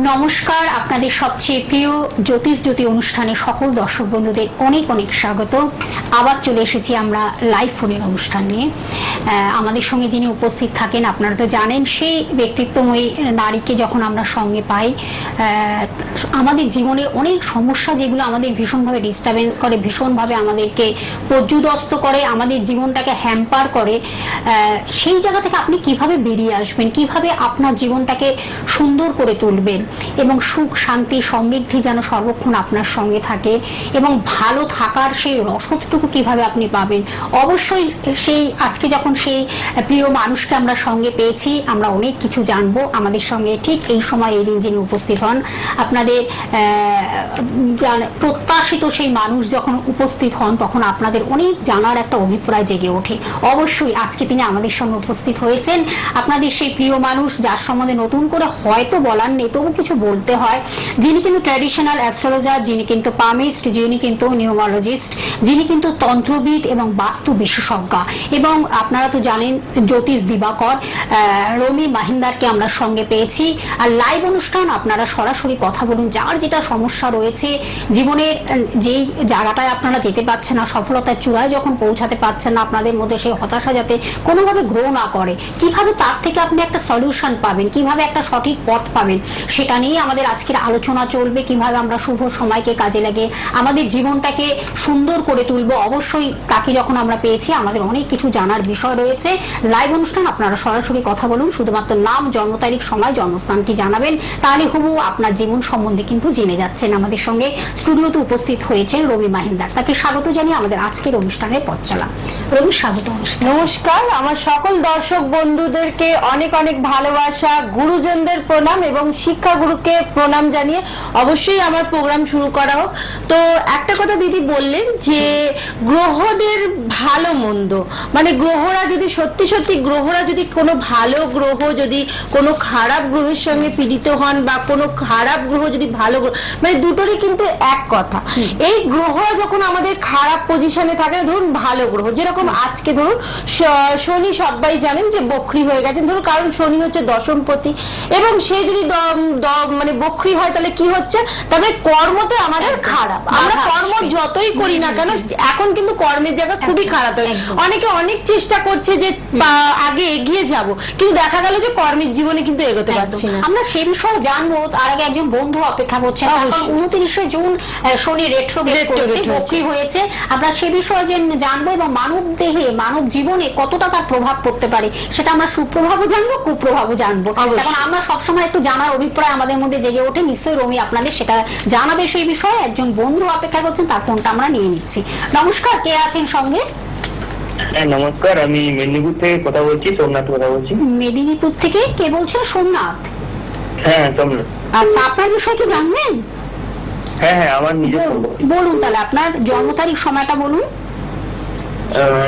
নমস্কার, আপনাদের সবচেয়ে প্রিয় জ্যোতিষ জ্যোতি অনুষ্ঠানে সকল দর্শক বন্ধুদের অনেক অনেক স্বাগত। আবার চলে এসেছি আমরা লাইভ ফোনের অনুষ্ঠান নিয়ে। আমাদের সঙ্গে যিনি উপস্থিত থাকেন আপনারা তো জানেন, সেই ব্যক্তিত্বময়ী নারীকে যখন আমরা সঙ্গে পাই, আমাদের জীবনের অনেক সমস্যা যেগুলো আমাদের ভীষণভাবে ডিস্টার্বেন্স করে, ভীষণভাবে আমাদেরকে পর্যুদস্ত করে, আমাদের জীবনটাকে হ্যাম্পার করে, সেই জায়গা থেকে আপনি কিভাবে বেরিয়ে আসবেন, কিভাবে আপনার জীবনটাকে সুন্দর করে তুলবেন এবং সুখ শান্তি সমৃদ্ধি যেন সর্বক্ষণ আপনার সঙ্গে থাকে এবং ভালো থাকার সেই রসদটুকু কিভাবে আপনি পাবেন। অবশ্যই সেই আজকে যখন সেই প্রিয় মানুষকে আমরা সঙ্গে পেয়েছি, আমরা অনেক কিছু জানবো। আমাদের সঙ্গে ঠিক এই সময় এই দিন যিনি উপস্থিত হন, আপনাদের প্রত্যাশিত সেই মানুষ যখন উপস্থিত হন তখন আপনাদের অনেক জানার একটা অভিপ্রায় জেগে ওঠে। অবশ্যই আজকে তিনি আমাদের সঙ্গে উপস্থিত হয়েছেন, আপনাদের সেই প্রিয় মানুষ যার সম্বন্ধে নতুন করে হয়তো বলার নেই, তবু কিছু বলতে হয়। যিনি কিন্তু ট্র্যাডিশনাল অ্যাস্ট্রোলজার, যিনি কিন্তু পামিস্ট, যিনি কিন্তু নিউমারোলজিস্ট, যিনি কিন্তু তন্ত্রবিদ এবং বাস্তু বিশেষজ্ঞ, এবং আপনারা তো জানেন জ্যোতিষ দিবাকর রমি মাহিন্দারকে আমরা সঙ্গে পেয়েছি। আর লাইভ অনুষ্ঠান, আপনারা সরাসরি কথা বলুন, যার যেটা সমস্যা রয়েছে জীবনের, যেই জায়গাটায় আপনারা যেতে পারছেন না, সফলতার চূড়ায় যখন পৌঁছাতে পারছেন না, আপনাদের মধ্যে সেই হতাশা যাতে কোনোভাবে গ্রো না করে, কিভাবে তার থেকে আপনি একটা সলিউশন পাবেন, কিভাবে একটা সঠিক পথ পাবেন, সেটা নিয়ে আমাদের আজকের আলোচনা চলবে। কিভাবে আমরা শুভ সময়কে কাজে লাগে আমাদের জীবনটাকে সুন্দর করে তুলবো। অবশ্যই তাকে যখন আমরা পেয়েছি, আমাদের অনেক কিছু জানার বিষয় রয়েছে। লাইভ অনুষ্ঠান, আপনারা সরাসরি কথা বলুন, শুধুমাত্র নাম, জন্ম তারিখ, সময়, জন্মস্থানটি জানাবেন, তাহলে হুবহু আপনার জীবন সম্বন্ধে কিন্তু জেনে যাচ্ছেন। আমাদের সঙ্গে স্টুডিওতে উপস্থিত হয়েছেন রবি মাহিন্দার, তাকে স্বাগত জানিয়ে আমাদের আজকের অনুষ্ঠানের পথ চলা। রবি, স্বাগত। নমস্কার, আমার সকল দর্শক বন্ধুদেরকে অনেক অনেক ভালোবাসা, গুরুজনদের প্রণাম এবং শিক্ষা গুরুকে প্রণাম জানিয়ে অবশ্যই আমার প্রোগ্রাম শুরু করা হোক। তো একটা কথা দিদি বললেন যে গ্রহদের ভালো মন্দ, মানে গ্রহরা যদি সত্যি সত্যি গ্রহরা যদি কোনো ভালো গ্রহ যদি কোনো খারাপ গ্রহের সঙ্গে পীড়িত হন, বা কোনো খারাপ গ্রহ যদি ভালো গ্রহ, মানে দুটোরই কিন্তু এক কথা। এই গ্রহ যখন আমাদের খারাপ পজিশনে থাকে, ধরুন ভালো গ্রহ যেরকম আজকে ধরুন শনি, সবাই জানেন যে বক্রি হয়ে গেছেন, ধরুন কারণ শনি হচ্ছে দশমপতি, এবং সে যদি মানে বক্রি হয় তাহলে কি হচ্ছে, তবে কর্মতে আমাদের খারাপ। আমরা কর্ম যতই করি না কেন, এখন কিন্তু কর্মের জায়গা খুবই খারাপ হয়। অনেকে অনেক চেষ্টা করছে যে আগে এগিয়ে যাব, কিন্তু দেখা গেল যে কর্মের জীবনে কিন্তু এগোতে পারছি না। আমরা সে বিষয়ে জানবো, তার আগে একজন বন্ধু অপেক্ষা করছেন। 29শে জুন শনি রেট্রোগ্রেড বক্রি হয়েছে, আমরা সে বিষয়ে জানবো এবং মানব দেহে, মানব জীবনে কতটা তার প্রভাব পড়তে পারে সেটা আমরা সুপ্রভাবও জানবো, কুপ্রভাবও জানবো। কারণ আমরা সবসময় একটু জানার অভিপ্রায় আমাদের মধ্যে জেগে ওঠে। নিশ্চয়ই রমি আপনাদের সেটা জানাবে। সেই বিষয়ে একজন বন্ধু অপেক্ষা করছেন, তার ফোনটা আমরা নিয়ে নিচ্ছি। নমস্কার, কে আছেন সঙ্গে? নমস্কার, আমি মেদিনীপুর থেকে কথা বলছি, সোমনাথ কথা বলছি। মেদিনীপুর থেকে কে বলছেন? সোমনাথ? হ্যাঁ, সোমনাথ। আচ্ছা, আপনার বিষয় কি জানবেন? হ্যাঁ, আমার নিজের বলুন তাহলে, আপনার জন্ম তারিখ, সময়টা বলুন।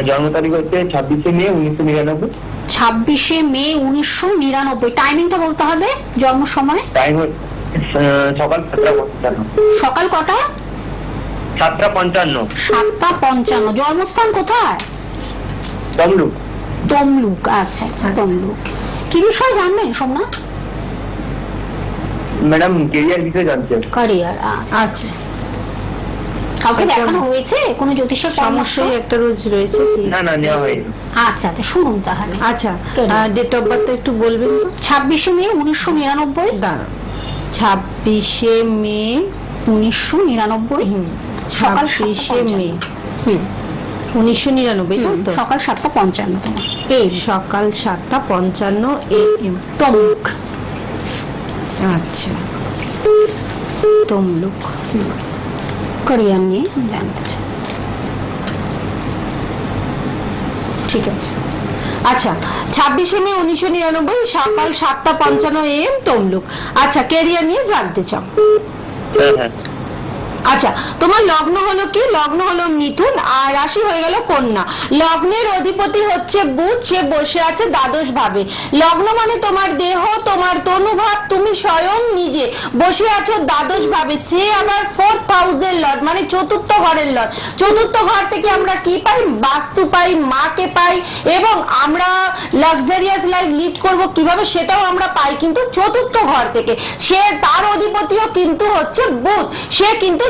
জন্ম তারিখ হচ্ছে 26শে মে 1999। 26শে মে 1999। টাইমিংটা বলতে হবে, জন্ম সময়। টাইম সকাল 7:55। সকাল কটা? 7:55। 7:55। জন্মস্থান কোথায়? তমলুক। তমলুক, আচ্ছা আচ্ছা, তমলুক। কি বিষয় জানবেন সোমনাথ? ম্যাডাম, ক্যারিয়ার বিষয়ে জানতে। ক্যারিয়ার, আচ্ছা। কাউকে দেখানো হয়েছে কোনো জ্যোতিষের সমস্যা? একটা রোজ রয়েছে কি? না না, নেওয়া হয়নি। আচ্ছা আচ্ছা, শুনুন তাহলে। আচ্ছা, ডেট অফ বার্থ একটু বলবেন তো? 26শে মে 1999। দাঁড়ান, 26শে মে 1999। সকাল 26শে মে 1999, তো সকাল 7:55 সকাল 7:55 AM, তমলুক। আচ্ছা, তমলুক। ক্যারিয়ার নিয়ে জানতে চাই। ঠিক আছে। আচ্ছা, 26শে মে 1999 সকাল 7:55 AM, তমলুক। আচ্ছা, ক্যারিয়ার নিয়ে জানতে চাও? হ্যাঁ হ্যাঁ। আচ্ছা, তোমার লগ্ন হলো কি? লগ্ন হলো মিথুন আর রাশি হয়ে গেল কন্যা। লগ্নের অধিপতি হচ্ছে বুধ, সে বসে আছে দ্বাদশ ভাবে। লগ্ন মানে তোমার দেহ, তোমার তনুভাব, তুমি স্বয়ং নিজে বসে আছো দ্বাদশ ভাবে। সে আবার 4th হাউসের লর্ড, মানে চতুর্থ ঘরের লর্ড। চতুর্থ ঘর থেকে আমরা কি পাই? বাস্তু পাই, মাকে পাই, এবং আমরা লাক্সারিয়াস লাইফ লিড করব কিভাবে সেটাও আমরা পাই কিন্তু চতুর্থ ঘর থেকে। সে তার অধিপতিও কিন্তু হচ্ছে বুধ, সে কিন্তু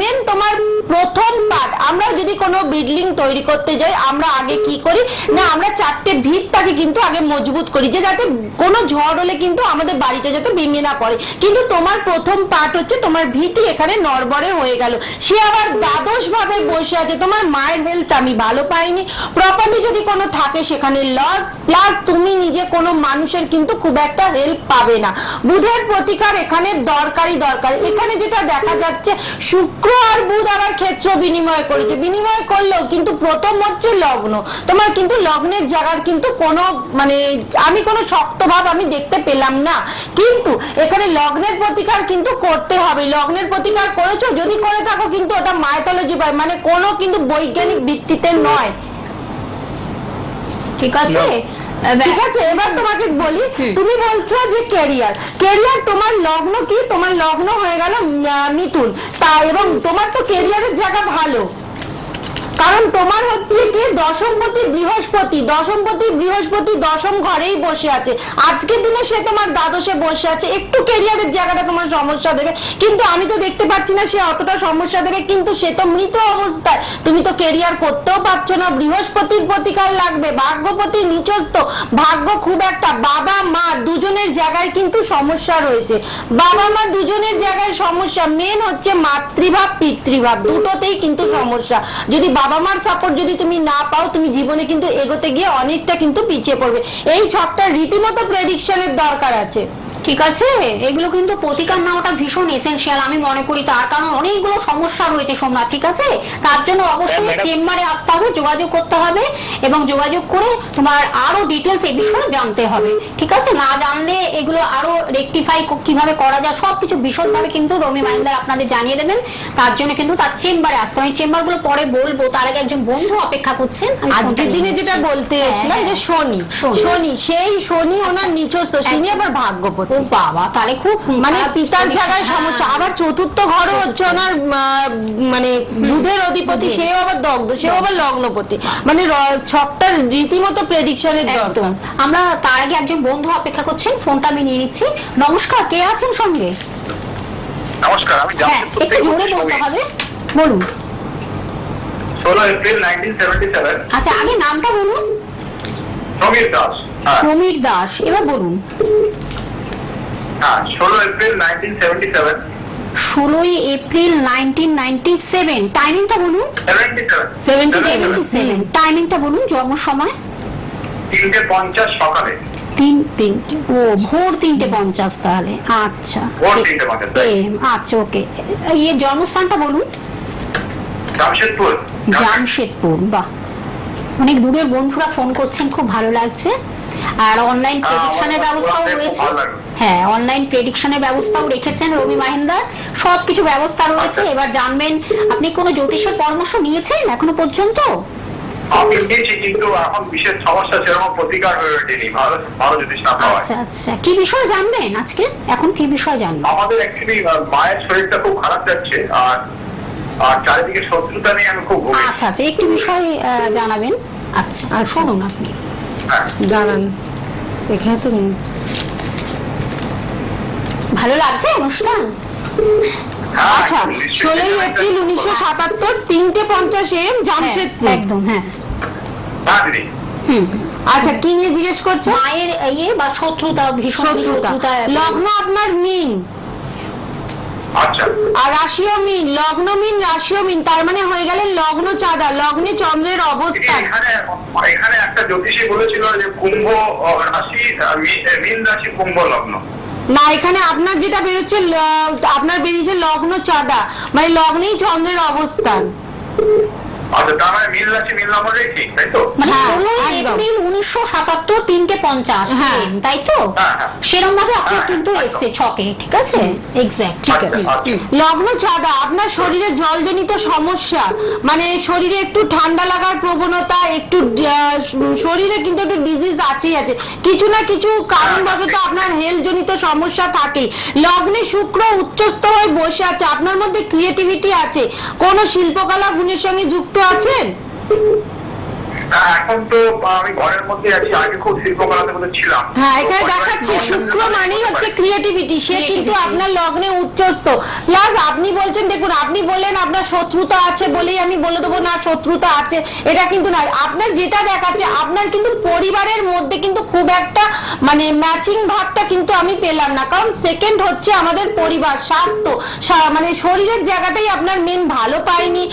মেন তোমার প্রথম পার্ট। আমরা যদি কোনো বিল্ডিং তৈরি করতে যাই আমরা আগে কি করি না, আমরা 4টে ভিতটাকে কিন্তু আগে মজবুত করি, যে যাতে কোনো ঝড় হলে কিন্তু আমাদের বাড়িটা যাতে ভেঙে না পড়ে। কিন্তু তোমার প্রথম পার্ট হচ্ছে তোমার ভিতি এখানে নড়বড়ে হয়ে গেল। সে আবার দ্বাদশ ভাবে বসে আছে। তোমার মায়ের হেলথ আমি ভালো পাইনি, প্রপার্টি যদি কোনো থাকে সেখানে লস, প্লাস তুমি নিজে কোনো মানুষের কিন্তু খুব একটা হেল্প পাবে না। বুধের প্রতিকার এখানে দরকার। এখানে যেটা দেখা যাচ্ছে শুক্র আর বুধ আবার ক্ষেত্র বিনিময় করেছে। বিনিময় করলেও কিন্তু প্রথম হচ্ছে লগ্ন, তোমার কিন্তু লগ্নের জায়গার কিন্তু কোনো মানে আমি কোনো শক্ত ভাব আমি দেখতে পেলাম না। কিন্তু এখানে লগ্নের প্রতিকার কিন্তু করতে হবে। লগ্নের প্রতিকার করেছো যদি করে থাকো কিন্তু ওটা মাইথোলজি পায়, মানে কোনো কিন্তু বৈজ্ঞানিক ভিত্তিতে নয়। ঠিক আছে, ঠিক আছে, এবার তোমাকে বলি, তুমি বলছো যে ক্যারিয়ার তোমার লগ্ন কি? তোমার লগ্ন হয়ে গেল মিথুন, তা এবং তোমার তো ক্যারিয়ারের জায়গা ভালো, কারণ তোমার হচ্ছে কি দশমপতি বৃহস্পতি দশম ঘরেই বসে আছে। আজকের দিনে সে তোমার দ্বাদশে বসে আছে। একটু ক্যারিয়ারের জায়গাটা তোমার সমস্যা দেবে, কিন্তু আমি তো দেখতে পাচ্ছি না সে অতটা সমস্যা দেবে, কিন্তু সে তো মৃত অবস্থায়, তুমি তো ক্যারিয়ার করতেও পারছো না। বৃহস্পতির প্রতিকার লাগবে, ভাগ্যপতি নিচস্থ, ভাগ্য খুব একটা, বাবা মা দুজনের জায়গায় কিন্তু সমস্যা রয়েছে। বাবা মা দুজনের জায়গায় সমস্যা, মেন হচ্ছে মাতৃভাব পিতৃভাব দুটোতেই কিন্তু সমস্যা। যদি বাবা মার সাপোর্ট যদি তুমি না পাও, তুমি জীবনে কিন্তু এগোতে গিয়ে অনেকটা কিন্তু পিছিয়ে পড়বে। এই ছকটা রীতিমতো প্রেডিকশনের দরকার আছে। ঠিক আছে, এগুলো কিন্তু প্রতিকার নেওয়াটা ভীষণ এসেনশিয়াল আমি মনে করি, তার কারণ অনেকগুলো সমস্যা রয়েছে সোমনাথ। ঠিক আছে, তার জন্য অবশ্যই চেম্বারে আসতে হবে, যোগাযোগ করতে হবে, এবং যোগাযোগ করে তোমার আরো ডিটেলস এই বিষয়ে জানতে হবে। ঠিক আছে, না জানলে এগুলো আরো রেকটিফাই কিভাবে করা যায় সবকিছু বিশদভাবে কিন্তু রমি মাহিন্দার আপনাদের জানিয়ে দেবেন। তার জন্য কিন্তু তার চেম্বারে আসতে হবে। চেম্বারগুলো পরে বলবো, তার আগে একজন বন্ধু অপেক্ষা করছেন। আজকের দিনে যেটা বলতে এসেছিলাম যে শনি সেই শনি ওনার নিচস্থ, তিনি আবার ভাগ্যপতি। বাবা, তাহলে খুব মানে পিতার জায়গায় সমস্যা। আবার চতুর্থ ঘরও হচ্ছে ওনার মানে বুধের অধিপতি, সেও আবার দগ্ধ, সেও আবার লগ্নপতি, মানে ছকটার রীতিমতো প্রেডিকশনের দরকার। আমরা তার আগে একজন বন্ধু অপেক্ষা করছেন, ফোনটা আমি নিয়ে নিচ্ছি। নমস্কার, কে আছেন সঙ্গে? নমস্কার, আমি একটু জোরে বলতে হবে, বলুন। 16 এপ্রিল 1977। আচ্ছা, আগে নামটা বলুন। সমীর দাস। সমীর দাস, এবার বলুন। 16 এপ্রিল 1977। 16 এপ্রিল 1997, টাইমিংটা বলুন। 77, টাইমিংটা বলুন, জন্ম সময়। 3:50 সকালে। 3:00 ও ভোর 3:50 তাহলে। আচ্ছা, ভোর 3:50। আচ্ছা, ওকে। ইয়ে জন্মস্থানটা বলুন। জামশেদপুর। বাহ, অনেক দূরের বন্ধুরা ফোন করছেন, খুব ভালো লাগছে। আর অনলাইন প্রেডিকশনের ব্যবস্থাও রয়েছে। হ্যাঁ, অনলাইন প্রেডিকশনের ব্যবস্থাও রেখেছেন রবি মাহিন্দার, সবকিছু ব্যবস্থা রয়েছে। এবার জানবেন, আপনি কোনো জ্যোতিষের পরামর্শ নিয়েছেন এখনো পর্যন্ত? আমি নিয়েছি, কিন্তু এখন বিশেষ সমস্যা সেরকম প্রতিকার হয়ে ওঠেনি। ভালো জ্যোতিষ না পাওয়া। আচ্ছা আচ্ছা, কি বিষয় জানবেন আজকে? এখন কি বিষয় জানবেন? আমাদের অ্যাকচুয়ালি মায়ের শরীরটা খুব খারাপ যাচ্ছে, আর চারিদিকে শত্রুতা নিয়ে আমি খুব ভুগছি। আচ্ছা আচ্ছা, একটু বিষয় জানাবেন। আচ্ছা, শুনুন আপনি। জানান, এখানে তো ভালো লাগছে অনুষ্ঠান। আচ্ছা, 16 এপ্রিল 1977, 3:50 AM, জামশেদপুর। একদম, হ্যাঁ। আচ্ছা, কি নিয়ে জিজ্ঞেস করছে? মায়ের ইয়ে বা শত্রুতা, ভীষণ শত্রুতা। লগ্ন আপনার মীন, আচ্ছা, আর রাশিও মীন। লগ্ন মীন, রাশিও মীন, তার মানে হয়ে গেলেন লগ্ন চাঁদা, লগ্নে চন্দ্রের অবস্থান। এখানে একটা জ্যোতিষী বলেছিল যে কুম্ভ রাশি, মীন রাশি, কুম্ভ লগ্ন। না, এখানে আপনার যেটা বেরোচ্ছে, আপনার বেরিয়েছে লগ্ন চাঁদা, মানে লগ্নেই চন্দ্রের অবস্থান। আচ্ছা, তার মানে মীন রাশি মীন নম্বরেই ঠিক, তাই তো? মানে হ্যাঁ, 16 একদম। এপ্রিল 1977 3:50 হ্যাঁ। তাই তো? হ্যাঁ, হ্যাঁ। সেরকম ভাবে আপনার হ্যাঁ, কিন্তু একদম। এসছে ছকে, ঠিক আছে? এক্স্যাক্ট, ঠিক আচ্ছা, আছে। আচ্ছা। লগ্ন চাঁদা, আপনার শরীরে জলজনিত সমস্যা, মানে শরীরে একটু ঠান্ডা লাগার প্রবণতা, একটু শরীরে কিন্তু একটু ডিজিজ আছে কিছু না কিছু কারণবশত আপনার হেলথ জনিত সমস্যা থাকে। লগ্নে শুক্র উচ্চস্থ হয়ে বসে আছে, আপনার মধ্যে ক্রিয়েটিভিটি আছে, কোন শিল্পকলা গুণের সঙ্গে যুক্ত আছেন? এখন তো আমি ঘরের মধ্যে আছি, আগে খুব শিল্পকলাতে মধ্যে ছিলাম। হ্যাঁ, এখানে দেখাচ্ছে শুক্র মানেই হচ্ছে ক্রিয়েটিভিটি, সে কিন্তু আপনার লগ্নে উচ্চস্থ। প্লাস আপনি বলছেন, দেখুন আপনি বললেন আপনার শত্রুতা আছে বলেই আমি বলে দেবো না শত্রুতা আছে, এটা কিন্তু না। আপনার যেটা দেখাচ্ছে আপনার কিন্তু পরিবারের মধ্যে কিন্তু খুব একটা মানে ম্যাচিং ভাবটা কিন্তু আমি পেলাম না, কারণ সেকেন্ড হচ্ছে আমাদের পরিবার, স্বাস্থ্য, মানে শরীরের জায়গাটাই আপনার মেন ভালো পায়নি,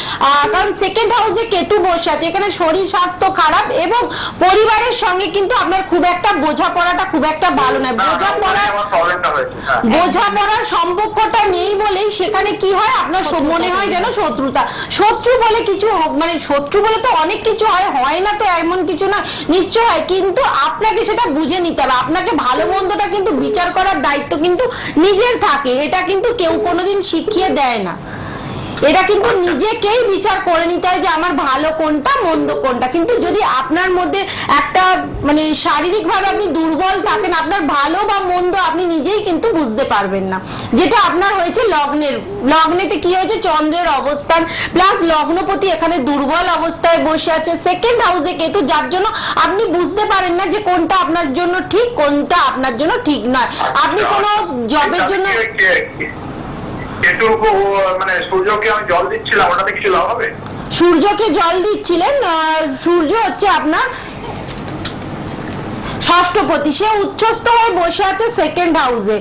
কারণ সেকেন্ড হাউসে কেতু বসে আছে, এখানে শরীর স্বাস্থ্য খারাপ এবং পরিবারের সঙ্গে কিন্তু আপনার খুব একটা বোঝাপড়াটা খুব একটা ভালো নয়। বোঝাপড়ার সম্পর্কটা নেই বলেই সেখানে কি হয়, আপনার মনে হয় যেন শত্রুতা। শত্রু বলে কিছু মানে শত্রু বলে তো অনেক কিছু হয় না তো এমন কিছু না, নিশ্চয় হয়, কিন্তু আপনাকে সেটা বুঝে নিতে হবে। আপনাকে ভালো মন্দটা কিন্তু বিচার করার দায়িত্ব কিন্তু নিজের থাকে, এটা কিন্তু কেউ কোনোদিন শিখিয়ে দেয় না। এটা কিন্তু নিজেকেই বিচার করে নিতে হয় যে আমার ভালো কোনটা মন্দ কোনটা। কিন্তু যদি আপনার মধ্যে একটা মানে শারীরিক ভাবে আপনি দুর্বল থাকেন, আপনার ভালো বা মন্দ আপনি নিজেই কিন্তু বুঝতে পারবেন না। যেটা আপনার হয়েছে লগ্নেতে কি হয়েছে, চন্দ্রের অবস্থান প্লাস লগ্নপতি এখানে দুর্বল অবস্থায় বসে আছে, সেকেন্ড হাউসে কেতু, যার জন্য আপনি বুঝতে পারেন না যে কোনটা আপনার জন্য ঠিক কোনটা আপনার জন্য ঠিক নয়। আপনি কোনো জবের জন্য মানে সূর্যকে আমি জল দিচ্ছিলাম, ওটাতে কিছু লাভ হবে? সূর্যকে জল দিচ্ছিলেন, সূর্য হচ্ছে আপনার ষষ্ঠপতি, সে উচ্চস্থ হয়ে বসে আছে সেকেন্ড হাউসে।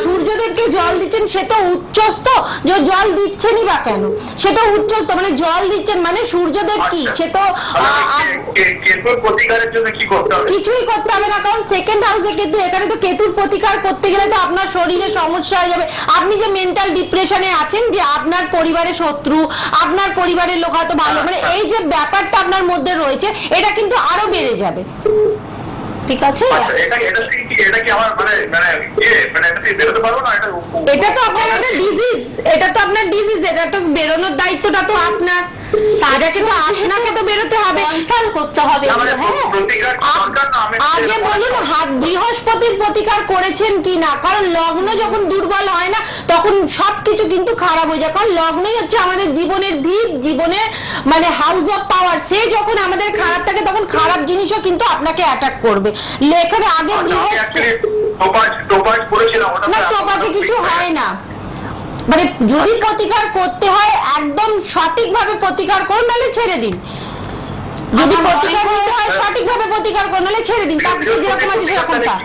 সূর্যদেবকে জল দিচ্ছেন, সে তো উচ্চস্থ, যে জল দিচ্ছেনই বা কেন, সেটা উচ্চস্থ মানে জল দিচ্ছেন মানে সূর্যদেব কি, সে তো কেতুর প্রতিকারের জন্য কি করতে হবে? কিছুই করতে হবে না, কারণ সেকেন্ড হাউসে কেতু, এখানে তো কেতুর প্রতিকার করতে গেলে তো আপনার শরীরে সমস্যা হয়ে যাবে। আপনি যে মেন্টাল ডিপ্রেশনে আছেন, যে আপনার পরিবারের শত্রু, আপনার পরিবারের লোক হয়তো ভালো, মানে এই যে ব্যাপারটা আপনার মধ্যে রয়েছে, এটা কিন্তু আরো বেড়ে যাবে। ঠিক আছে? এটা কি আমার বেরোতে পারবো না? এটা তো আপনার একটা ডিজিজ, এটা তো আপনার ডিজিজ, এটা তো বেরোনোর দায়িত্বটা তো আপনার, তাদেরকে তো আপনাকে তো বেরোতে হবে, কনসাল্ট করতে হবে। আগে বলুন বৃহস্পতির প্রতিকার করেছেন কিনা, কারণ লগ্ন যখন দুর্বল হয় না তখন সবকিছু কিন্তু খারাপ হয়ে যায়, কারণ লগ্নই হচ্ছে আমাদের জীবনের ভিত, জীবনের মানে হাউস অফ পাওয়ার। সে যখন আমাদের খারাপ থাকে তখন খারাপ জিনিসও কিন্তু আপনাকে অ্যাটাক করবে। এখানে আগে না, টোপাকে কিছু হয় না, মানে যদি প্রতিকার করতে হয় একদম সঠিকভাবে প্রতিকার করুন, নাহলে ছেড়ে দিন। যদি প্রতিকার করতে হয় সঠিকভাবে প্রতিকার করুন, নাহলে ছেড়ে দিন। তার পিছনে যেরকম আছে সেরকম থাক।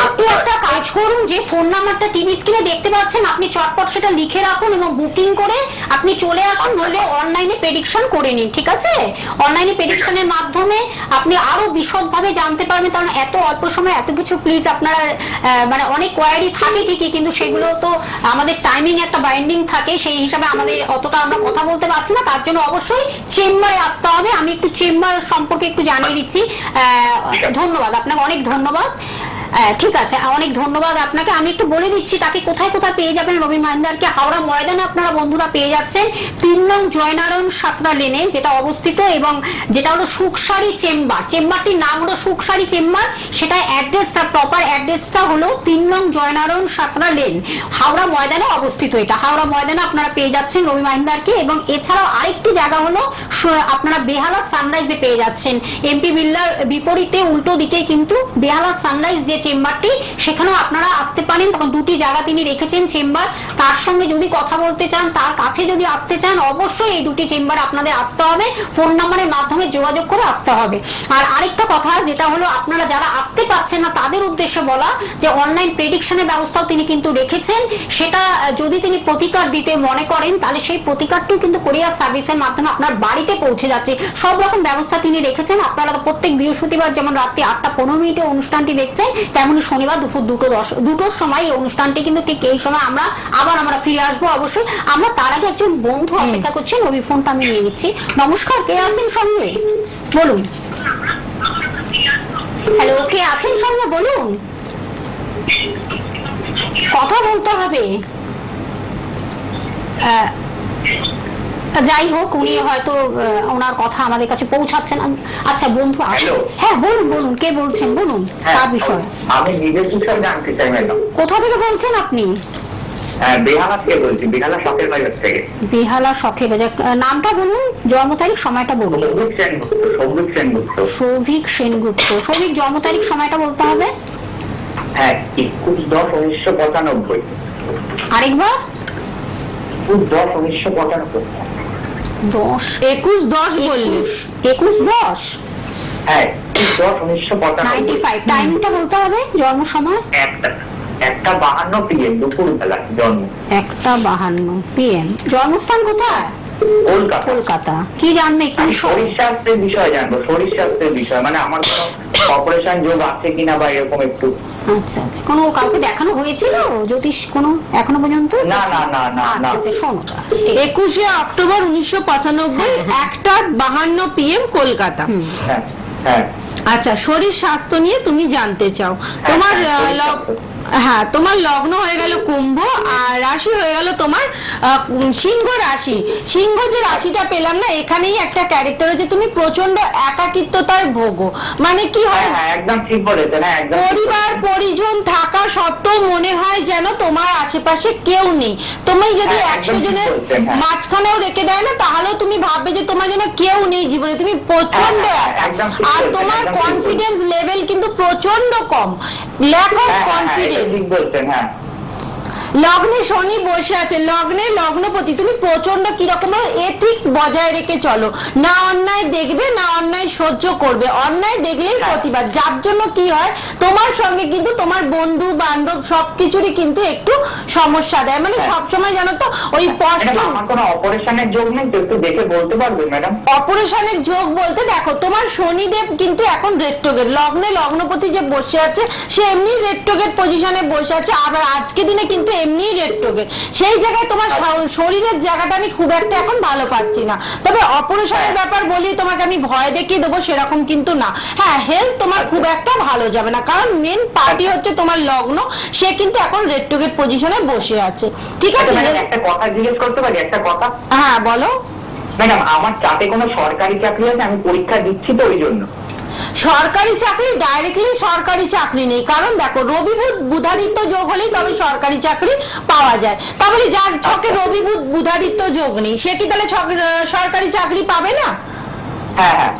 আপনি একটা কাজ করুন, যে ফোন নাম্বারটা টিভি স্ক্রিনে দেখতে পাচ্ছেন, আপনি চটপট সেটা লিখে রাখুন এবং বুকিং করে আপনি চলে আসুন, নইলে অনলাইনে প্রেডিকশন করে নিন, ঠিক আছে? অনলাইনে প্রেডিকশনের মাধ্যমে আপনি আরো বিশদভাবে জানতে পারবেন, কারণ এত অল্প সময় এত কিছু প্লিজ আপনারা মানে অনেক কোয়ারি থাকে ঠিকই, কিন্তু সেগুলো তো আমাদের টাইমিং একটা বাইন্ডিং থাকে, সেই হিসাবে আমাদের অতটা আমরা কথা বলতে পারছি না। তার জন্য অবশ্যই চেম্বারে আসতে হবে। আমি একটু চেম্বার সম্পর্কে একটু জানিয়ে দিচ্ছি। ধন্যবাদ আপনাকে, অনেক ধন্যবাদ। ঠিক আছে, অনেক ধন্যবাদ আপনাকে। আমি একটু বলে দিচ্ছি তাকে কোথায় কোথায় পেয়ে যাবেন রবি মাহিন্দারকে। হাওড়া ময়দানে আপনারা বন্ধুরা পেয়ে যাচ্ছেন 3 নং জয়নারায়ণ সাঁতরা লেনে, যেটা অবস্থিত, এবং যেটা হলো সুখসারি চেম্বার। চেম্বারটির নাম হলো সুখসারি চেম্বার, সেটা অ্যাড্রেসটা প্রপার অ্যাড্রেসটা হলো 3 নং জয়নারায়ণ সাঁতরা লেন, হাওড়া ময়দানে অবস্থিত। এটা হাওড়া ময়দানে আপনারা পেয়ে যাচ্ছেন রবি মাহিন্দারকে। এবং এছাড়াও আরেকটি জায়গা হলো আপনারা বেহালা সানরাইজে পেয়ে যাচ্ছেন, এমপি বিল্লার বিপরীতে উল্টো দিকে কিন্তু বেহালা সানরাইজ যে চেম্বারটি, সেখানেও আপনারা আসতে পারেন। তখন দুটি জায়গা তিনি রেখেছেন চেম্বার, তার সঙ্গে যদি কথা বলতে চান, তার কাছে যদি আসতে চান, অবশ্যই এই দুটি চেম্বার আপনাদের আসতে হবে, ফোন নাম্বারের মাধ্যমে যোগাযোগ করে আসতে হবে। আর আরেকটা কথা যেটা হলো, আপনারা যারা আসতে পারছেন না তাদের উদ্দেশ্যে বলা, যে অনলাইন প্রেডিকশনের ব্যবস্থাও তিনি কিন্তু রেখেছেন। সেটা যদি তিনি প্রতিকার দিতে মনে করেন, তাহলে সেই প্রতিকারটিও কিন্তু কোরিয়ার সার্ভিসের মাধ্যমে আপনার বাড়িতে পৌঁছে যাচ্ছে। সব রকম ব্যবস্থা তিনি রেখেছেন। আপনারা প্রত্যেক বৃহস্পতিবার যেমন রাত্রি 8টা 15 মিনিটে অনুষ্ঠানটি দেখছেন, তেমনি শনিবার দুপুর 2টোর সময় এই অনুষ্ঠানটি কিন্তু ঠিক এই সময় আমরা ফিরে আসবো অবশ্যই। আমরা তার আগে একজন বন্ধু অপেক্ষা করছেন, ওই ফোনটা আমি নিয়ে নিচ্ছি। নমস্কার, কে আছেন সঙ্গে বলুন। হ্যালো, কে আছেন সঙ্গে বলুন, কথা বলতে হবে। যাই হোক, উনি হয়তো ওনার কথা আমাদের কাছে পৌঁছাচ্ছেন। আচ্ছা বন্ধু, হ্যাঁ বলুন কে বলছেন, বলুন কার বিষয়। আমি নিজের বিষয় জানতে চাই ম্যাডাম। কোথা থেকে বলছেন আপনি? বেহালা থেকে বলছি, বেহালা শখের বাজার থেকে। বেহালা শখের বাজার, নামটা বলুন, জন্ম তারিখ সময়টা বলুন। সৌভিক সেনগুপ্ত। সৌভিক, জন্ম তারিখ সময়টা বলতে হবে। হ্যাঁ, 21/10/1995। আরেকবার। 21/10/1995। 21/10 বললি? 21/10। হ্যাঁ, 21/10/1995। টাইমটা বলতে হবে, জন্ম সময়। 1:52 PM দুপুর বেলা জন্ম। 1:52 PM। জন্মস্থান কোথায়? কলকাতা। কি জানবে, কি শরীর স্বাস্থ্যের বিষয় জানবো। শরীর স্বাস্থ্যের বিষয় মানে আমার কোনো অপারেশন যোগ আছে কিনা বা এরকম একটু। আচ্ছা আচ্ছা, কোনো কাউকে দেখানো হয়েছিল জ্যোতিষ কোনো এখনো পর্যন্ত? না না না না না। আচ্ছা, শোনো, 21শে অক্টোবর 1995, 1:52 PM কলকাতা। হ্যাঁ হ্যাঁ। আচ্ছা, শরীর স্বাস্থ্য নিয়ে তুমি জানতে চাও। তোমার হ্যাঁ, তোমার লগ্ন হয়ে গেল কুম্ভ, আর রাশি হয়ে গেল তোমার সিংহ রাশি। সিংহ যে রাশিটা পেলাম না, এখানেই একটা ক্যারেক্টার হচ্ছে তুমি প্রচন্ড একাকিত্বতায় ভোগো। মানে কি হয়, একদম ঠিক বলেছেন। পরিবার পরিজন থাকা সত্ত্বেও মনে হয় যেন তোমার আশেপাশে কেউ নেই। তুমি যদি 100 জনের মাঝখানেও রেখে দেয় না, তাহলেও তুমি ভাববে যে তোমার যেন কেউ নেই জীবনে, তুমি প্রচন্ড আর তোমার কনফিডেন্স লেভেল কিন্তু প্রচন্ড কম, ল্যাক অফ কনফিডেন্স। লগ্নে শনি বসে আছে, লগ্নপতি। তুমি প্রচন্ড কিরকম এথিক্স বজায় রেখে চলো, না অন্যায় দেখবে না অন্যায় সহ্য করবে, অন্যায় দেখলেই প্রতিবাদ। যার জন্য কি হয়, তোমার সঙ্গে কিন্তু তোমার বন্ধু বান্ধব সবকিছুরই কিন্তু একটু সমস্যা দেয়। মানে সবসময় জানো তো ওই স্পষ্ট। কোনো অপারেশনের যোগ নেই তো, একটু দেখে বলতে পারবে ম্যাডাম? অপারেশনের যোগ বলতে দেখো, তোমার শনিদেব কিন্তু এখন রেট্রোগেট, লগ্নপতি যে বসে আছে সে এমনি রেট্রোগেট পজিশনে বসে আছে, আবার আজকে দিনে কিন্তু এমনি রেট্রোগেট। সেই জায়গায় তোমার শরীরের জায়গাটা আমি খুব একটা এখন ভালো পাচ্ছি না। তবে অপারেশনের ব্যাপার বলি তোমাকে আমি ভয় দেখিয়ে দেবো সেরকম কিন্তু না। হ্যাঁ, হেলথ তোমার খুব একটা ভালো যাবে না, কারণ মেন পার্টি হচ্ছে তোমার লগ্ন, সে কিন্তু এখন রেট্রোগেট পজিশনে বসে আছে। ঠিক আছে, একটা কথা জিজ্ঞেস করতে পারি? একটা কথা। হ্যাঁ বলো। ম্যাডাম, আমার চাতে কোনো সরকারি চাকরি আছে? আমি পরীক্ষা দিচ্ছি তো ওই জন্য। সরকারি চাকরি ডাইরেক্টলি সরকারি চাকরি নেই, কারণ দেখো রবি বুধ বুধাদিত্য যোগ হলেই তবে সরকারি চাকরি পাওয়া যায়। তাহলে যার ছকে রবি বুধ বুধাদিত্য যোগ নেই, সে কি তাহলে সরকারি চাকরি পাবে না? হ্যাঁ হ্যাঁ।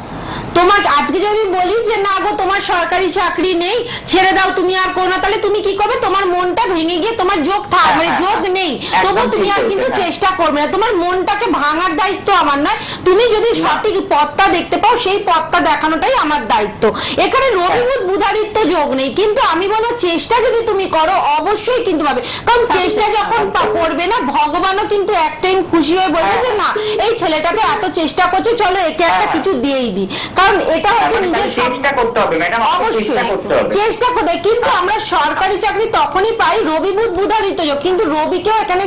তোমার আজকে যদি বলি যে না গো তোমার সরকারি চাকরি নেই, ছেড়ে দাও, তুমি আর করো না, তাহলে তুমি কি করবে? তোমার মনটা ভেঙে গিয়ে তোমার যোগ মানে যোগ নেই, তবু তুমি আর কিন্তু চেষ্টা করবে না। তোমার মনটাকে ভাঙার দায়িত্ব আমার নয়, তুমি যদি সঠিক পথটা দেখতে পাও সেই পথটা দেখানোটাই আমার দায়িত্ব। এখানে রবি বুধ বুধাদিত্য যোগ নেই, কিন্তু আমি বলবো চেষ্টা যদি তুমি করো অবশ্যই কিন্তু পাবে। কারণ চেষ্টা যখন করবে না, ভগবানও কিন্তু এক টাইম খুশি হয়ে বলবে যে না এই ছেলেটাকে এত চেষ্টা করছে, চলো একে একটা কিছু দিয়েই দিই। কারণ এটা হচ্ছে নিজের চেষ্টা করতে হবে ম্যাডাম, অবশ্যই চেষ্টা করতে। কিন্তু আমরা সরকারি চাকরি তখনই পাই রবি বুধ বুধাদিত্য যোগ, কিন্তু রবিকেও এখানে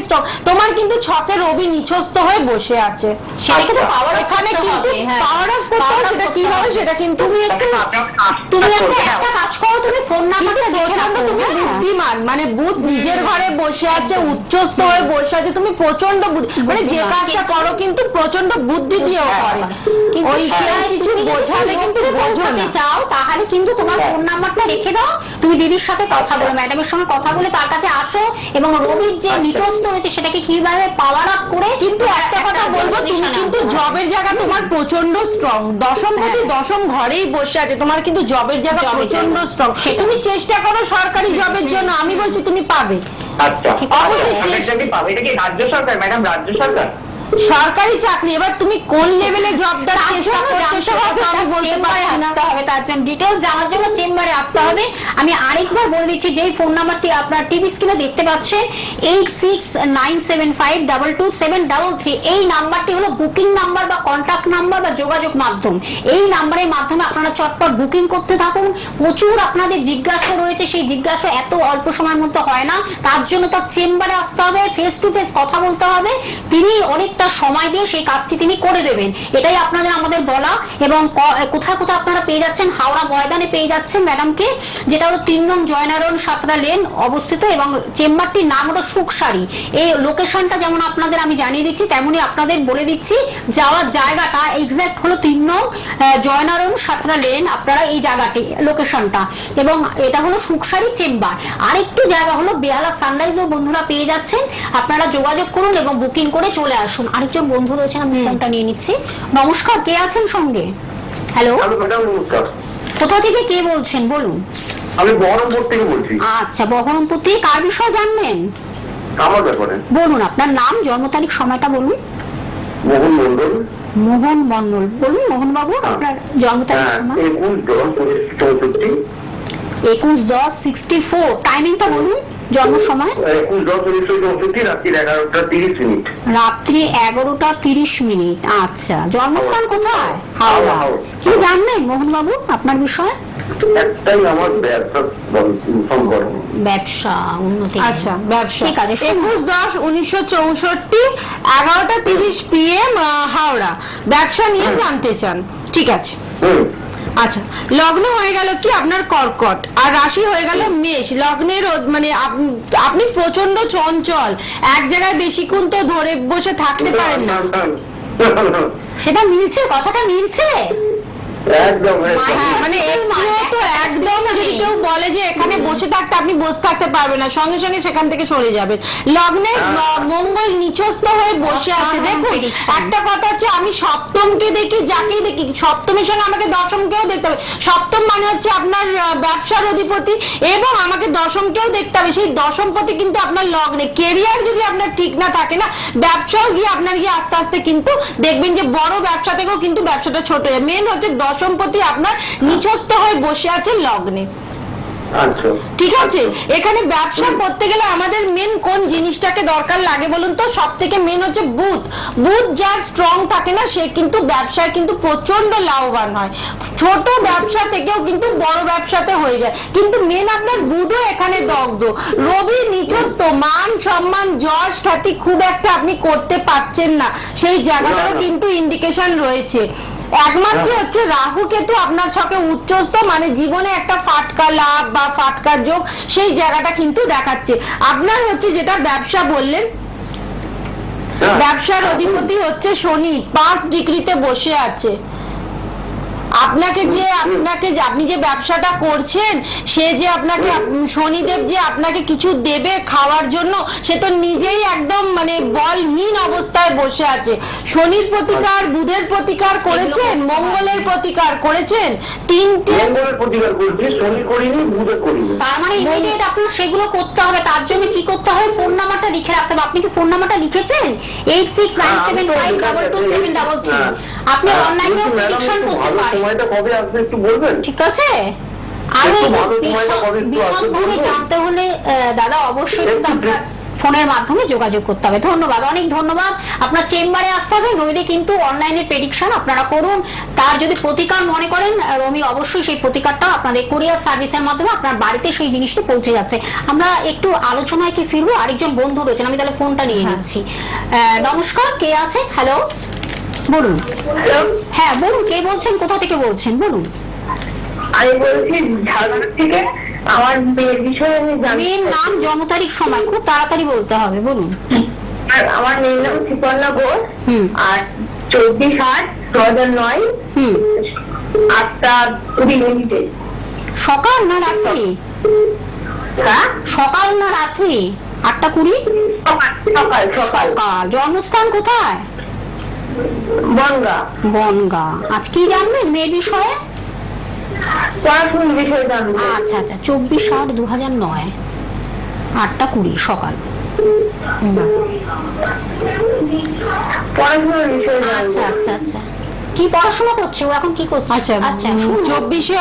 তোমার কিন্তু ছকে রবি নিচস্থ হয়ে বসে আছে, সেটাকে তো পাওয়ার এখানে কিন্তু পাওয়ার অফ করতে হবে। সেটা কি হবে সেটা কিন্তু তুমি একটা কাজ করো, তুমি ফোন নাম্বারটা দেখে রাখো। তুমি বুদ্ধিমান, মানে বুধ নিজের ঘরে বসে আছে, উচ্চস্থ হয়ে বসে আছে, তুমি প্রচন্ড মানে যে কাজটা করো কিন্তু প্রচন্ড বুদ্ধি দিয়েও করে। ওই কিছু বোঝালে কিন্তু বোঝাতে চাও তাহলে কিন্তু তোমার ফোন নাম্বারটা রেখে দাও, তুমি দিদির সাথে কথা বলো, ম্যাডামের সঙ্গে কথা বলে তার কাছে আসো, এবং রবির যে নিচস্থ রয়েছে সেটাকে কিভাবে পাওয়ার আপ করে। কিন্তু একটা কথা বলবো, তুমি কিন্তু জবের জায়গা তোমার প্রচন্ড স্ট্রং, দশমপতি দশম ঘরেই বসে আছে, তোমার কিন্তু জবের জায়গা প্রচন্ড স্ট্রং। তুমি চেষ্টা করো সরকারি জবের জন্য, আমি বলছি তুমি পাবে। আচ্ছা, অবশ্যই চেষ্টা পাবে। এটা কি রাজ্য সরকার ম্যাডাম? রাজ্য সরকার? সরকারি চাকরি, এবার তুমি কোন লেভেলে জবটা চেষ্টা করছো সেটা তো আমি বলতে পারছি না। তার জন্য ডিটেইলস জানার জন্য চেম্বারে আসতে হবে। আমি আরেকবার বলে দিচ্ছি, যেই ফোন নাম্বারটি আপনার টিভি স্ক্রিনে দেখতে পাচ্ছেন 8697522733, এই নাম্বারটি হলো বুকিং নাম্বার বা কন্টাক্ট নাম্বার বা যোগাযোগ মাধ্যম। এই নাম্বারের মাধ্যমে আপনারা চটপট বুকিং করতে থাকুন। প্রচুর আপনাদের জিজ্ঞাসা রয়েছে, সেই জিজ্ঞাসা এত অল্প সময়ের মধ্যে হয় না, তার জন্য তার চেম্বারে আসতে হবে, ফেস টু ফেস কথা বলতে হবে। তিনি অনেকটা সময় দিয়ে সেই কাজটি তিনি করে দেবেন, এটাই আপনাদের আমাদের বলা। এবং কোথায় কোথায় আপনারা পেয়ে যাচ্ছেন, হাওড়া ময়দানে পেয়ে যাচ্ছেন ম্যাডামকে, যেটা হলো 3 নং জয়নারায়ণ সাঁতরা লেন অবস্থিত, এবং চেম্বারটির নাম হলো সুখসারি। এই লোকেশনটা যেমন আপনাদের আমি জানিয়ে দিচ্ছি, তেমনি আপনাদের বলে দিচ্ছি যাওয়ার জায়গাটা এক্সাক্ট হলো 3 নং জয়নারায়ণ সাঁতরা লেন, আপনারা এই জায়গাটি লোকেশনটা, এবং এটা হলো সুখসারি চেম্বার। আরেকটি জায়গা হলো বেহালা সানরাইজও বন্ধুরা পেয়ে যাচ্ছেন, আপনারা যোগাযোগ করুন এবং বুকিং করে চলে আসুন। আরেকজন বন্ধু রয়েছেন, আমি ফোনটা নিয়ে নিচ্ছি। নমস্কার, কে আছেন সঙ্গে? হ্যালো, কোথা থেকে কে বলছেন বলুন? আমি বহরমপুর থেকে বলছি। আচ্ছা, বহরমপুর থেকে কার বিষয় জানবেন? আমার ব্যাপারে বলুন, আপনার নাম, জন্ম তারিখ, সময়টা বলুন। মোহন মন্ডল। মোহন মন্ডল, বলুন মোহন বাবু আপনার জন্ম তারিখ, সময়। 21/10/64। টাইমিংটা বলুন, জন্ম সময়। 21/10/64, রাত্রি 11:30। রাত্রি 11:30। আচ্ছা, জন্মস্থান কোথায়? হাওড়া। কি জানবেন মোহন বাবু আপনার বিষয়? একটাই আমার ব্যবসা উন্নতি। আচ্ছা, ব্যবসা। ঠিক আছে, 21/10/1964 11:30 PM হাওড়া, ব্যবসা নিয়ে জানতে চান। ঠিক আছে, আচ্ছা। লগ্ন হয়ে গেল কি আপনার কর্কট, আর রাশি হয়ে গেল মেষ। লগ্নের মানে আপনি প্রচন্ড চঞ্চল, এক জায়গায় বেশিক্ষণ তো ধরে বসে থাকতে পারেন না। সেটা মিলছে, কথাটা মিলছে একদম। মানে একটুও তো একদম, যদি কেউ বলে যে এখানে বসে থাকতে, আপনি বসে থাকতে পারবেন না, সঙ্গে সঙ্গে সেখান থেকে সরে যাবেন। লগ্নে মঙ্গল নিচস্থ হয়ে বসে আছে। দেখুন, একটা কথা হচ্ছে, আমি সপ্তমকে দেখি, যাকেই দেখি, সপ্তমের সঙ্গে আমাকে দশমকেও দেখতে হবে। সপ্তম মানে হচ্ছে আপনার ব্যবসার অধিপতি, এবং আমাকে দশমকেও দেখতে হবে। সেই দশমপতি কিন্তু আপনার লগ্নে। কেরিয়ার যদি আপনার ঠিক না থাকে না, ব্যবসাও গিয়ে আপনার গিয়ে আস্তে আস্তে কিন্তু দেখবেন যে বড় ব্যবসা থেকেও কিন্তু ব্যবসাটা ছোট হয়। মেন হচ্ছে দশমপতি আপনার নিচস্থ হয়ে বসে আছে লগ্নে। ঠিক আছে, এখানে ব্যবসা করতে গেলে আমাদের মেন কোন জিনিসটাকে দরকার লাগে বলুন তো? সব থেকে মেন হচ্ছে বুধ। বুধ যার স্ট্রং থাকে না, সে কিন্তু ব্যবসায় কিন্তু প্রচন্ড লাভবান হয়। ছোট ব্যবসা থেকেও কিন্তু বড় ব্যবসাতে হয়ে যায়, কিন্তু মেন আপনার বুধও এখানে দগ্ধ। রবি নিচস্থ, মান সম্মান যশ খ্যাতি খুব একটা আপনি করতে পারছেন না, সেই জায়গাটারও কিন্তু ইন্ডিকেশন রয়েছে। একমাত্র হচ্ছে রাহু কেতু আপনার ছকে উচ্চস্থ, মানে জীবনে একটা ফাটকা লাভ বা ফাটকা যোগ, সেই জায়গাটা কিন্তু দেখাচ্ছে। আপনার হচ্ছে যেটা ব্যবসা বললেন, ব্যবসার অধিপতি হচ্ছে শনি, 5 ডিগ্রিতে বসে আছে। আপনাকে যে আপনি যে ব্যবসাটা করছেন, সে যে আপনাকে শনিদেব যে আপনাকে কিছু দেবে খাওয়ার জন্য, সে তো নিজেই একদম মানে বলহীন অবস্থায় বসে আছে। শনির প্রতিকার, বুধের প্রতিকার করেছেন, মঙ্গলের প্রতিকার করেছেন, 3টে মঙ্গলের প্রতিকার করেছি, শনি করিনি, বুধের করিনি। তার মানে ইমিডিয়েট আপনার সেগুলো করতে হবে। তার জন্য কি করতে হবে? ফোন নাম্বারটা লিখে রাখতে হবে। আপনি কি ফোন নাম্বারটা লিখেছেন? 8697522733। আপনি অনলাইনে প্রেডিকশন করতে পারেন। সময়টা কবে আসবে একটু বলবেন? ঠিক আছে, আর বিশদভাবে জানতে হলে দাদা অবশ্যই কিন্তু আপনার ফোনের মাধ্যমে যোগাযোগ করতে হবে। ধন্যবাদ, অনেক ধন্যবাদ। আপনার চেম্বারে আসতে হবে, নইলে কিন্তু অনলাইনে প্রেডিকশন আপনারা করুন। তার যদি প্রতিকার মনে করেন, আমি অবশ্যই সেই প্রতিকারটা আপনাদের কুরিয়ার সার্ভিসের মাধ্যমে আপনার বাড়িতে সেই জিনিসটা পৌঁছে যাচ্ছে। আমরা একটু আলোচনায় কি ফিরবো, আরেকজন বন্ধু রয়েছেন, আমি তাহলে ফোনটা নিয়ে নিচ্ছি। নমস্কার, কে আছে? হ্যালো, বলুন। হ্যাঁ বলুন, কে বলছেন, কোথা থেকে বলছেন বলুন? আমি বলছি ঝাড়খণ্ড থেকে। আমার মেয়ের বিষয়ে আমি জানি। মেয়ের নাম, জন্ম তারিখ, সময় খুব তাড়াতাড়ি বলতে হবে, বলুন। আর আমার মেয়ের নাম সুপর্ণা ঘোষ, আর 24/8/2009, 8:20। সকাল না রাত্রি? হ্যাঁ, সকাল না রাত্রি? 8:20। সকাল। সকাল। জন্মস্থান কোথায়? বনগা। বনগা। আজ কি জানবেন মেয়ের বিষয়ে? পড়াশোনার বিষয়ে জানবো। আচ্ছা আচ্ছা, 24/8/2009, 8:20 সকাল। পড়াশোনার বিষয়ে আচ্ছা আচ্ছা আচ্ছা, কি পড়াশোনা করছে ও এখন, কি করছে? আচ্ছা আচ্ছা 24শে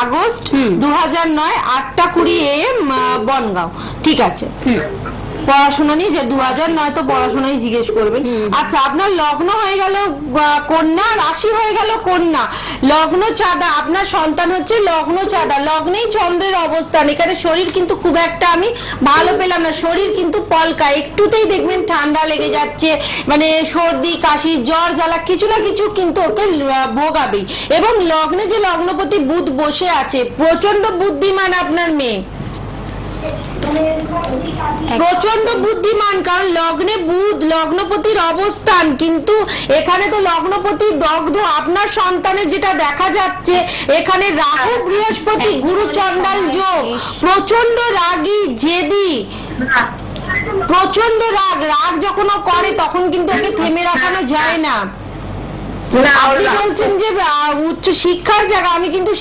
আগস্ট 2009 8টা 20 AM বনগাঁও। ঠিক আছে, পড়াশোনা নিয়ে যে 2009 তো পড়াশোনাই জিজ্ঞেস করবেন। আচ্ছা, আপনার লগ্ন হয়ে গেল কন্যা, রাশি হয়ে গেল কন্যা, লগ্ন চাঁদা, আপনার সন্তান হচ্ছে লগ্ন চাঁদা, লগ্নেই চন্দ্রের অবস্থান। এখানে শরীর কিন্তু খুব একটা আমি ভালো পেলাম না, শরীর কিন্তু পলকা, একটুতেই দেখবেন ঠান্ডা লেগে যাচ্ছে, মানে সর্দি কাশি জ্বর জ্বালা কিছু না কিছু কিন্তু ওকে ভোগাবেই। এবং লগ্নে যে লগ্নপতি বুধ বসে আছে, প্রচন্ড বুদ্ধিমান আপনার মেয়ে, প্রচন্ড বুদ্ধিমান, কারণ লগ্নে বুধ লগ্নপতির অবস্থান, কিন্তু এখানে তো লগ্নপতি দগ্ধ। আপনার সন্তানের যেটা দেখা যাচ্ছে এখানে রাহু বৃহস্পতি গুরু চন্ডাল যোগ, প্রচন্ড রাগী জেদি, প্রচন্ড রাগ যখন ও করে তখন কিন্তু ওকে থেমে রাখানো যায় না। আপনি বলছেন যে উচ্চ শিক্ষার জায়গা, আমি কিন্তু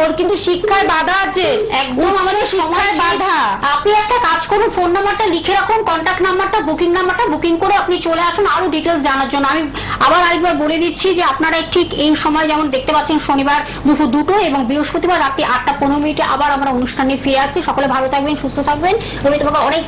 ওর কিন্তু শিক্ষায় বাধা আছে, একদম আমাদের শিক্ষায় বাধা। আপনি একটা কাজ করুন, ফোন নাম্বারটা লিখে রাখুন, কন্ট্যাক্ট নাম্বারটা, বুকিং নাম্বারটা বুকিং করে আপনি চলে আসুন আরো ডিটেলস জানার জন্য। আমি আবার আরেকবার বলে দিচ্ছি যে আপনারা ঠিক এই সময় যেমন দেখতে পাচ্ছেন শনিবার দুপুর 2টো এবং বৃহস্পতিবার রাত্রি 8টা 15 মিনিটে আবার আমরা অনুষ্ঠানে ফিরে আসছি। সকলে ভালো থাকবেন, সুস্থ থাকবেন। রবি তোমাকে অনেক